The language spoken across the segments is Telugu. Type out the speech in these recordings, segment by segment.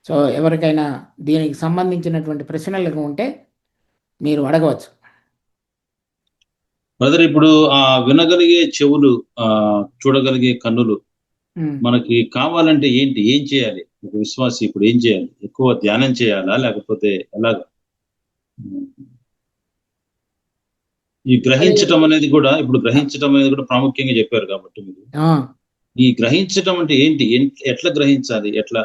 సో ఎవరికైనా దీనికి సంబంధించినటువంటి ప్రశ్నలు ఉంటే మీరు అడగవచ్చు. బ్రదర్, ఇప్పుడు వినగలిగే చెవులు, ఆ చూడగలిగే కన్నులు ఉమ్. మనకి కావాలంటే ఏంటి, ఏం చేయాలి? ఒక విశ్వాసి ఇప్పుడు ఏం చేయాలి? ఎక్కువ ధ్యానం చేయాలా, లేకపోతే ఎలాగా? ఉమ్. ఈ అది గ్రహించటం అనేది కూడా ప్రాముఖ్యంగా చెప్పారు కాబట్టి మీరు ఆ, ఈ గ్రహించటం అంటే ఏంటి, ఎట్లా గ్రహించాలి, ఎట్లా?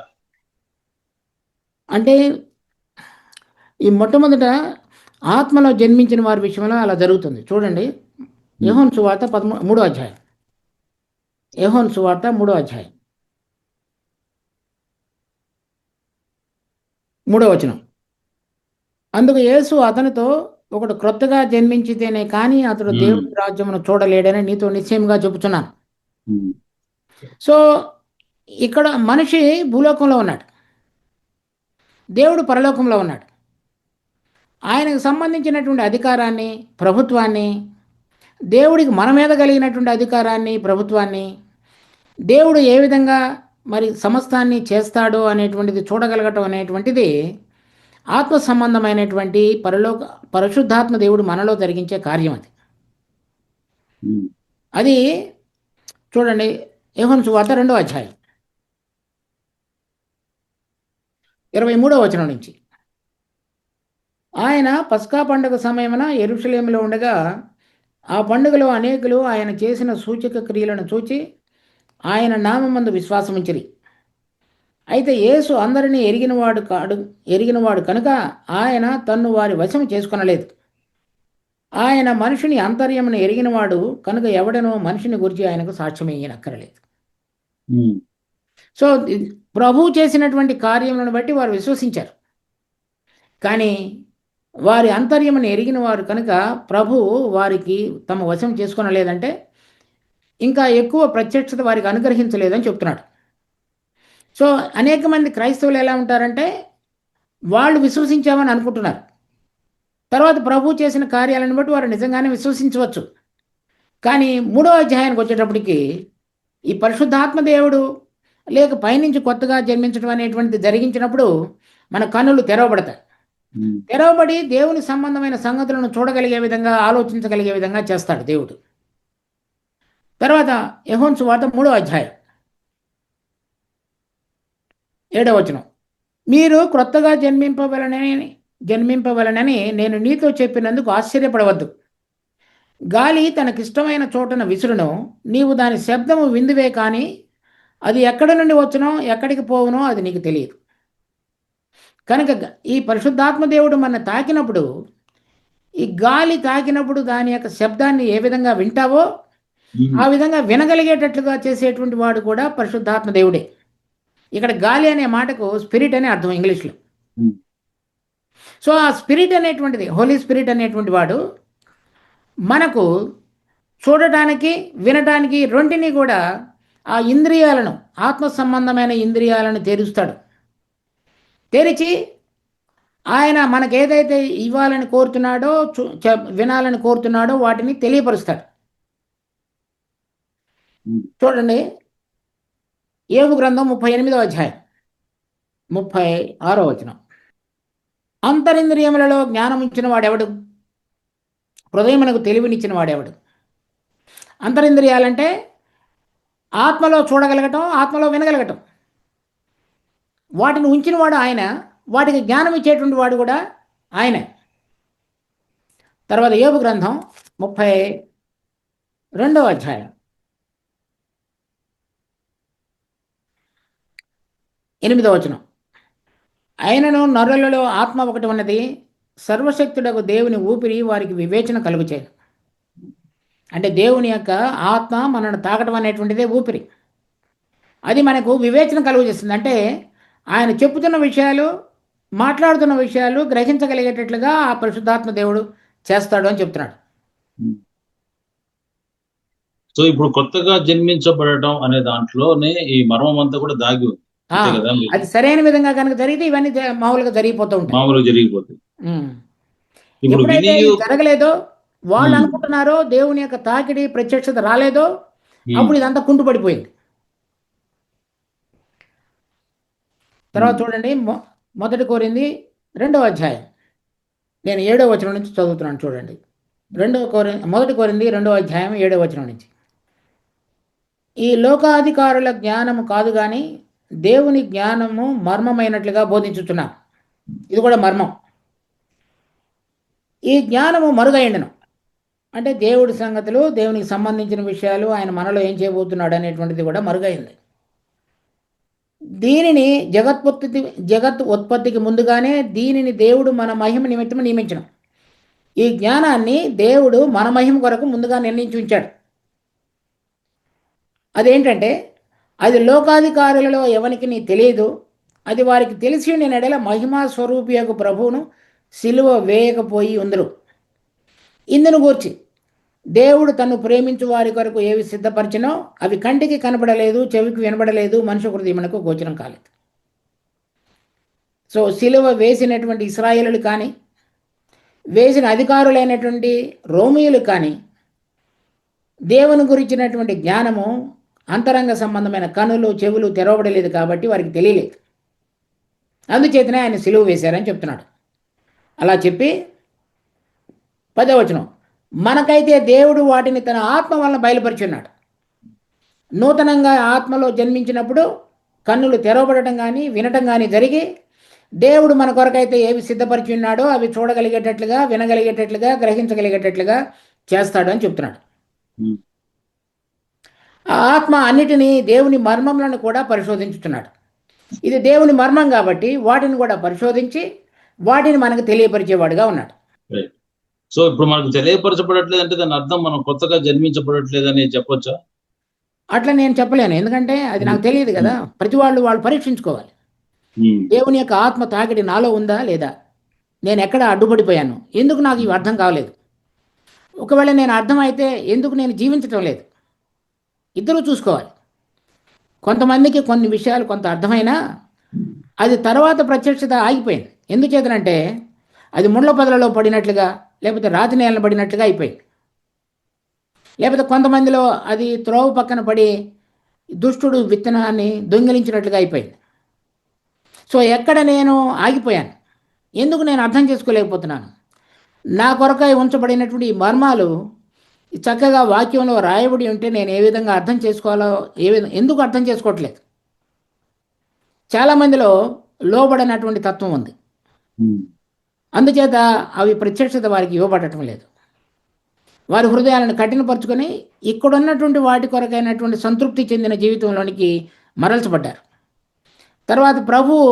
అంటే ఈ మొట్టమొదట ఆత్మలో జన్మించిన వారి విషయంలో అలా జరుగుతుంది. చూడండి, ఉమ్. యోహాను సువార్త 3వ అధ్యాయం. యోహాను సువార్త 3వ అధ్యాయం 3వ వచనం. అందుకు యేసు అతనితో, ఒకడు క్రొత్తగా జన్మించితేనే కానీ అతడు ఉమ్. దేవుని రాజ్యమును చూడలేడని నీతో నిశ్చయంగా చెబుతున్నాను. ఉమ్. సో ఇక్కడ మనిషి భూలోకంలో ఉన్నాడు, దేవుడు పరలోకంలో ఉన్నాడు. ఆయనకు సంబంధించినటువంటి అధికారాన్ని, ప్రభుత్వాన్ని, దేవుడికి మన మీద కలిగినటువంటి అధికారాన్ని, ప్రభుత్వాన్ని, దేవుడు ఏ విధంగా మరి సమస్తాన్ని చేస్తాడో అనేటువంటిది చూడగలగటం అనేటువంటిది ఆత్మ సంబంధమైనటువంటి పరిశుద్ధాత్మ దేవుడు మనలో జరిగించే కార్యం అది. ఉమ్. అది చూడండి, యోహాను సువార్త 2వ అధ్యాయం 23వ వచనం నుంచి. ఆయన పస్కా పండుగ సమయమున యెరూషలేములో ఉండగా ఆ పండుగలో అనేకులు ఆయన చేసిన సూచక క్రియలను చూచి ఆయన నామమందు విశ్వాసముంచిరి. అయితే యేసు అందరినీ ఎరిగినవాడు కనుక ఆయన తన్ను వారి వశం చేసుకొనలేదు. ఆయన మనుషుని అంతర్యమును ఎరిగినవాడు కనుక ఎవడనో మనిషిని గురించి ఆయనకు సాక్ష్యం ఇయ్యనక్కరలేదు. ఉమ్. సో ప్రభువు చేసినటువంటి కార్యములను బట్టి వారు విశ్వసించారు. కానీ వారి అంతర్యమును ఎరిగిన వారు కనుక ప్రభువు వారికి తమ వశం చేసుకొనలేదంటే ఇంకా ఎక్కువ ప్రత్యక్షత వారికి అనుగ్రహించలేదని చెప్తున్నాడు. సో అనేక మంది క్రైస్తవులు ఎలా ఉంటారంటే వాళ్ళు విశ్వసించామని అనుకుంటున్నారు. తర్వాత ప్రభు చేసిన కార్యాలను బట్టి వారు నిజంగానే విశ్వసించవచ్చు. కానీ 3వ అధ్యాయానికి వచ్చేటప్పటికి ఈ పరిశుద్ధాత్మ దేవుడు లేక పైనుంచి కొత్తగా జన్మించడం అనేటువంటిది జరిగించినప్పుడు మన కన్నులు తెరవబడతాయి. ఉమ్. తెరవబడి దేవుని సంబంధమైన సంగతులను చూడగలిగే విధంగా, ఆలోచించగలిగే విధంగా చేస్తాడు దేవుడు. తర్వాత యోహాను సువార్త 3వ అధ్యాయం 7వ వచనం. మీరు క్రొత్తగా జన్మింపవలనని నేను నీతో చెప్పినందుకు ఆశ్చర్యపడవద్దు. గాలి తనకిష్టమైన చోటన విసురును, నీవు దాని శబ్దము విందువే కానీ అది ఎక్కడి నుండి వచ్చునో ఎక్కడికి పోవునో అది నీకు తెలియదు. కనుక ఈ పరిశుద్ధాత్మ దేవుడు మన తాకినప్పుడు, ఈ గాలి తాకినప్పుడు దాని యొక్క శబ్దాన్ని ఏ విధంగా వింటావో ఉమ్. ఆ విధంగా వినగలిగేటట్లుగా చేసేటువంటి వాడు కూడా పరిశుద్ధాత్మ దేవుడే. ఇక్కడ గాలి అనే మాటకు స్పిరిట్ అనే అర్థం ఇంగ్లీష్లో. ఉమ్. సో ఆ స్పిరిట్ అనేటువంటిది, హోలీ స్పిరిట్ అనేటువంటి వాడు మనకు చూడటానికి, వినటానికి రెంటిని కూడా ఆ ఇంద్రియాలను, ఆత్మ సంబంధమైన ఇంద్రియాలను తెరుస్తాడు. తెరిచి ఆయన మనకు ఏదైతే ఇవ్వాలని కోరుతున్నాడో, వినాలని కోరుతున్నాడో వాటిని తెలియపరుస్తాడు. ఉమ్. చూడండి, యోబు గ్రంథం 38వ అధ్యాయం 36వ వచనం. అంతరింద్రియములలో జ్ఞానమిచ్చిన వాడెవడు? హృదయమునకు తెలివినిచ్చిన వాడెవడు? అంతరింద్రియాలంటే ఆత్మలో చూడగలగటం, ఆత్మలో వినగలగటం. వాటిని ఉంచినవాడు ఆయన, వాటికి జ్ఞానం ఇచ్చేటువంటి వాడు కూడా ఆయనే. తర్వాత యోబు గ్రంథం 32వ అధ్యాయం 8వ వచనం. ఆయనను నరులలో ఆత్మ ఒకటి ఉన్నది, సర్వశక్తుడకు దేవుని ఊపిరి వారికి వివేచన కలుగుచేయను. అంటే దేవుని యొక్క ఆత్మ మనను తాకటం అనేటువంటిదే ఊపిరి. అది మనకు వివేచన కలుగు చేస్తుంది. అంటే ఆయన చెప్పుతున్న విషయాలు, మాట్లాడుతున్న విషయాలు గ్రహించగలిగేటట్లుగా ఆ పరిశుద్ధాత్మ దేవుడు చేస్తాడు అని చెప్తున్నాడు. ఉమ్. సో ఇప్పుడు కొత్తగా జన్మించబడటం అనే దాంట్లోనే ఈ మర్మం అంతా కూడా దాగి ఉంది, అంతే కదా మీరు? అది సరైన విధంగా కనుక జరిగితే ఇవన్నీ మామూలుగా జరిగిపోతూ ఉంటాయి. మామూలుగా జరిగిపోతుంది. ఉమ్. ఇప్పుడు ఎప్పుడైతే వినియు. ఇది జరగలేదో, వాళ్ళు ఉమ్. అనుకుంటున్నారో దేవుని యొక్క తాకిడి, ప్రత్యక్షత రాలేదో, ఉమ్. అప్పుడు ఇదంతా కుంటుపడిపోయింది. తర్వాత చూడండి మొదటి కోరింది 2వ అధ్యాయం. నేను 7వ వచనం నుంచి చదువుతున్నాను చూడండి. మొదటి కోరింది 2వ అధ్యాయం 7వ వచనం నుంచి. ఈ లోకాధికారుల జ్ఞానము కాదు కానీ దేవుని జ్ఞానము మర్మమైనట్లుగా బోధించుచున్నాను. ఇది కూడా మర్మం. ఈ జ్ఞానము మరుగైండను అంటే దేవుడి సంగతులు, దేవునికి సంబంధించిన విషయాలు, ఆయన మనలో ఏం చేయబోతున్నాడు అనేటువంటిది కూడా మరుగైంది. దీనిని జగత్ ఉత్పత్తికి ముందుగానే దీనిని దేవుడు మన మహిమ నిమిత్తం నియమించను. ఈ జ్ఞానాన్ని దేవుడు మన మహిమ కొరకు ముందుగా నిర్ణయించి ఉంచాడు. అదేంటంటే అది లోకాధికారులలో ఎవరికి తెలియదు. అది వారికి తెలిసి ఉండిన ఎడల మహిమా స్వరూపియకు ప్రభువును సిలువ వేయకపోయి ఉందరు. ఇందును గూర్చి దేవుడు తను ప్రేమించు వారి కొరకు ఏవి సిద్ధపరిచినో అవి కంటికి కనబడలేదు, చెవికి వినబడలేదు, మనుష్య హృదయమునకు గోచరం కాలేదు. సో సిలువ వేసినటువంటి ఇశ్రాయేలులు కానీ, వేసిన అధికారులైనటువంటి రోమియులు కానీ దేవుని గురించినటువంటి జ్ఞానము అంతరంగ సంబంధమైన కనులు, చెవులు తెరవబడలేదు కాబట్టి వారికి తెలియలేదు. అందుచేతనే ఆయన సిలువ వేశారని చెప్తున్నాడు. అలా చెప్పి 10వ వచనం, మనకైతే దేవుడు వాటిని తన ఆత్మ వలన బయలుపరిచున్నాడు. నూతనంగా ఆత్మలో జన్మించినప్పుడు కన్నులు తెరవబడటం కానీ వినటం కానీ జరిగి దేవుడు మన కొరకైతే ఏవి సిద్ధపరిచి ఉన్నాడో అవి చూడగలిగేటట్లుగా, వినగలిగేటట్లుగా, గ్రహించగలిగేటట్లుగా చేస్తాడు అని చెప్తున్నాడు. ఆ ఆత్మ అన్నిటినీ దేవుని మర్మములను కూడా పరిశోధించుతున్నాడు. ఇది దేవుని మర్మం కాబట్టి వాటిని కూడా పరిశోధించి వాటిని మనకు తెలియపరిచేవాడుగా ఉన్నాడు. సో ఇప్పుడు మనకు తెలియపరచబడట్లేదు అంటే దాని అర్థం మనం కొత్తగా జన్మించబడట్లేదని చెప్పొచ్చా? అట్లా నేను చెప్పలేను, ఎందుకంటే అది నాకు తెలియదు కదా. ప్రతి వాళ్ళు పరీక్షించుకోవాలి. దేవుని యొక్క ఆత్మ తాకిడి నాలో ఉందా లేదా, నేను ఎక్కడ అడ్డుపడిపోయాను, ఎందుకు నాకు ఇవి అర్థం కావలేదు, ఒకవేళ నేను అర్థమైతే ఎందుకు నేను జీవించటం లేదు, ఇద్దరూ చూసుకోవాలి. కొంతమందికి కొన్ని విషయాలు కొంత అర్థమైనా అది తర్వాత ప్రత్యక్షత ఆగిపోయింది. ఎందుచేతనంటే అది ముళ్ళ పొదలలో పడినట్లుగా, లేకపోతే రాతి నేలను పడినట్లుగా అయిపోయింది. లేకపోతే కొంతమందిలో అది త్రోవ పక్కన పడి దుష్టుడు విత్తనాన్ని దొంగిలించినట్లుగా అయిపోయింది. సో ఎక్కడ నేను ఆగిపోయాను, ఎందుకు నేను అర్థం చేసుకోలేకపోతున్నాను, నా కొరకై ఉంచబడినటువంటి ఈ మర్మాలు చక్కగా వాక్యంలో రాయబడి ఉంటే నేను ఏ విధంగా అర్థం చేసుకోవాలో ఎందుకు అర్థం చేసుకోవట్లేదు. చాలామందిలో లోబడినటువంటి తత్వం ఉంది, అందుచేత అవి ప్రత్యక్షత వారికి ఇవ్వబడటం లేదు. వారి హృదయాలను కఠినపరుచుకొని ఇక్కడున్నటువంటి వాటి కొరకైనటువంటి సంతృప్తి చెందిన జీవితంలోనికి మరల్చబడ్డారు. తర్వాత ప్రభువు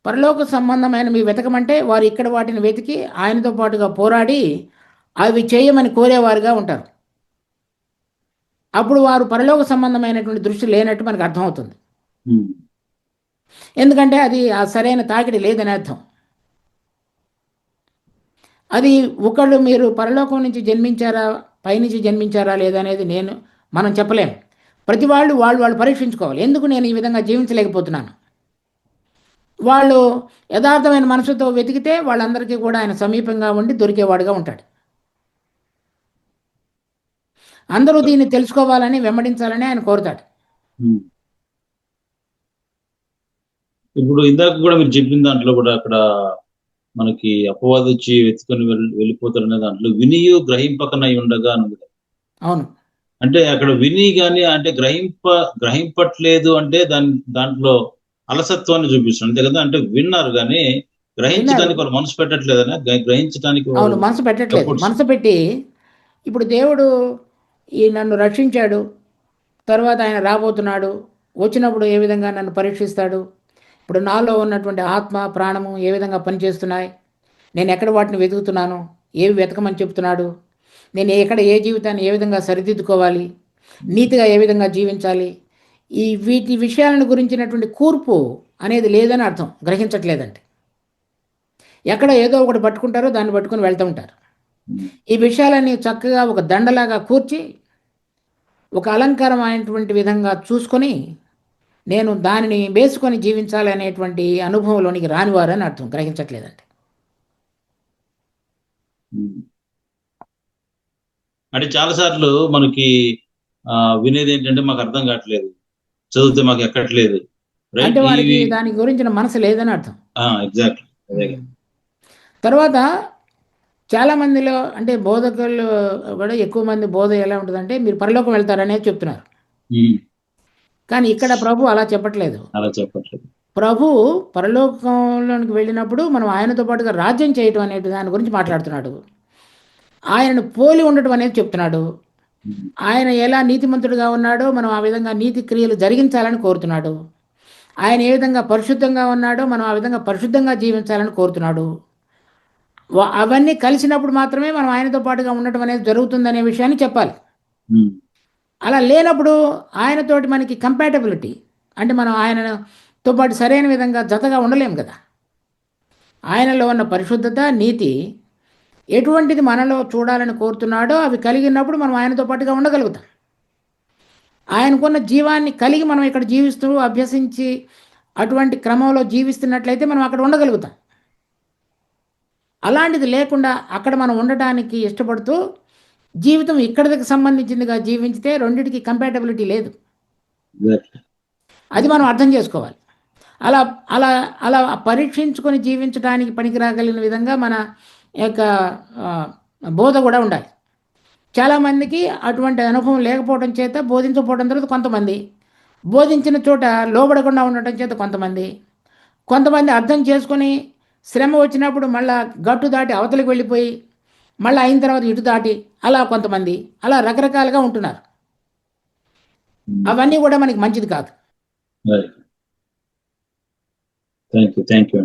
పరలోక సంబంధమైనవి వెతకమంటే వారు ఇక్కడ వాటిని వెతికి ఆయనతో పాటుగా పోరాడి అవి చేయమని కోరేవారుగా ఉంటారు. అప్పుడు వారు పరలోక సంబంధమైనటువంటి దృష్టి లేనట్టు మనకు అర్థమవుతుంది. ఎందుకంటే అది ఆ సరైన తాకిడి లేదని అర్థం. అది ఒకళ్ళు మీరు పరలోకం నుంచి జన్మించారా, పైనుంచి జన్మించారా లేదా అనేది మనం చెప్పలేము. ప్రతి వాళ్ళు పరీక్షించుకోవాలి, ఎందుకు నేను ఈ విధంగా జీవించలేకపోతున్నాను. వాళ్ళు యథార్థమైన మనసుతో వెతికితే వాళ్ళందరికీ కూడా ఆయన సమీపంగా ఉండి దొరికేవాడుగా ఉంటాడు. అందరూ దీన్ని తెలుసుకోవాలని, వెంబడించాలని ఆయన కోరుతాడు. ఇప్పుడు ఇందాక కూడా మీరు చెప్పిన దాంట్లో కూడా అక్కడ మనకి అపవాది వచ్చి వెతుకొని వెళ్ళిపోతారు అనే దాంట్లో వినియు గ్రహింపకనై ఉండగా అన్నది. అవును, అంటే అక్కడ విని గాని అంటే గ్రహింపట్లేదు అంటే దాంట్లో అలసత్వాన్ని చూపిస్తుంది అంతే కదా. అంటే విన్నారు కానీ గ్రహించడానికి వాళ్ళు మనసు పెట్టట్లేదనే, గ్రహించడానికి అవును, మనసు పెట్టట్లేదు. మనసు పెట్టి ఇప్పుడు దేవుడు నన్ను రక్షించాడు, తర్వాత ఆయన రాబోతున్నాడు, వచ్చినప్పుడు ఏ విధంగా నన్ను పరీక్షిస్తాడు, ఇప్పుడు నాలో ఉన్నటువంటి ఆత్మ ప్రాణము ఏ విధంగా పనిచేస్తున్నాయి, నేను ఎక్కడ వాటిని వెతుకుతున్నాను, ఏవి వెతకమని చెప్తున్నాడు, నేను ఎక్కడ ఏ జీవితాన్ని ఏ విధంగా సరిదిద్దుకోవాలి, నీతిగా ఏ విధంగా జీవించాలి, వీటి విషయాలను గురించినటువంటి కూర్పు అనేది లేదని అర్థం. గ్రహించట్లేదంటే ఎక్కడ ఏదో ఒకటి పట్టుకుంటారో దాన్ని పట్టుకుని వెళ్తూ ఉంటారు. ఈ విషయాలన్నీ చక్కగా ఒక దండలాగా కూర్చి ఒక అలంకారమైనటువంటి విధంగా చూసుకొని నేను దానిని వేసుకొని జీవించాలి అనేటువంటి అనుభవంలోనికి రానివారని అర్థం. గ్రహించట్లేదంటే అంటే చాలాసార్లు మనకి వినేది ఏంటంటే మాకు అర్థం కావట్లేదు, చదివితే మాకు ఎక్కట్లేదు, రైట్. అంటే వారికి ఇవి దాని గురించిన మనసు లేదని అర్థం. ఎగ్జాక్ట్లీ అదే కదా. తర్వాత చాలా మందిలో అంటే బోధకులు కూడా ఎక్కువ మంది బోధ ఎలా ఉంటుందంటే మీరు పరలోకం వెళ్తారనేది చెప్తున్నారు. ఉమ్, కానీ ఇక్కడ ప్రభు అలా చెప్పట్లేదు. అలా చెప్పట్లేదు. ప్రభు పరలోకంలోనికి వెళ్ళినప్పుడు మనం ఆయనతో పాటుగా రాజ్యం చేయటం అనే దాని గురించి మాట్లాడుతున్నాడు. ఆయనను పోలి ఉండటం అనేది చెప్తున్నాడు. ఉమ్, ఆయన ఎలా నీతిమంతుడిగా ఉన్నాడో మనం ఆ విధంగా నీతి క్రియలు జరిగించాలని కోరుతున్నాడు. ఆయన ఏ విధంగా పరిశుద్ధంగా ఉన్నాడో మనం ఆ విధంగా పరిశుద్ధంగా జీవించాలని కోరుతున్నాడు. అవన్నీ కలిసినప్పుడు మాత్రమే మనం ఆయనతో పాటుగా ఉండటం అనేది జరుగుతుందనే విషయాన్ని చెప్పాలి. ఉమ్, అలా లేనప్పుడు ఆయనతోటి మనకి కంపాటబిలిటీ అంటే మనం ఆయనతో పాటు సరైన విధంగా జతగా ఉండలేం కదా. ఆయనలో ఉన్న పరిశుద్ధత, నీతి ఎటువంటిది మనలో చూడాలని కోరుతున్నాడో అవి కలిగినప్పుడు మనం ఆయనతో పాటుగా ఉండగలుగుతాం. ఆయనకున్న జీవాన్ని కలిగి మనం ఇక్కడ జీవిస్తూ అభ్యసించి అటువంటి క్రమంలో జీవిస్తున్నట్లయితే మనం అక్కడ ఉండగలుగుతాం. అలాంటిది లేకుండా అక్కడ మనం ఉండటానికి ఇష్టపడుతూ జీవితం ఇక్కడికి సంబంధించిందిగా జీవించితే రెండిటికి కంపాటబిలిటీ లేదు. ఎగ్జాక్ట్లీ. అది మనం అర్థం చేసుకోవాలి. అలా అలా అలా పరీక్షించుకొని జీవించడానికి పనికిరాగలిగిన విధంగా మన యొక్క బోధ కూడా ఉండాలి. చాలామందికి అటువంటి అనుభవం లేకపోవడం చేత బోధించకపోవడం తర్వాత కొంతమంది, బోధించిన చోట లోబడకుండా ఉండటం చేత కొంతమంది అర్థం చేసుకొని శ్రమ వచ్చినప్పుడు మళ్ళా గట్టు దాటి అవతలికి వెళ్ళిపోయి మళ్ళీ అయిన తర్వాత ఇటు దాటి అలా కొంతమంది అలా రకరకాలుగా ఉంటున్నారు. అవన్నీ కూడా మనకి మంచిది కాదు. రైట్. Thank you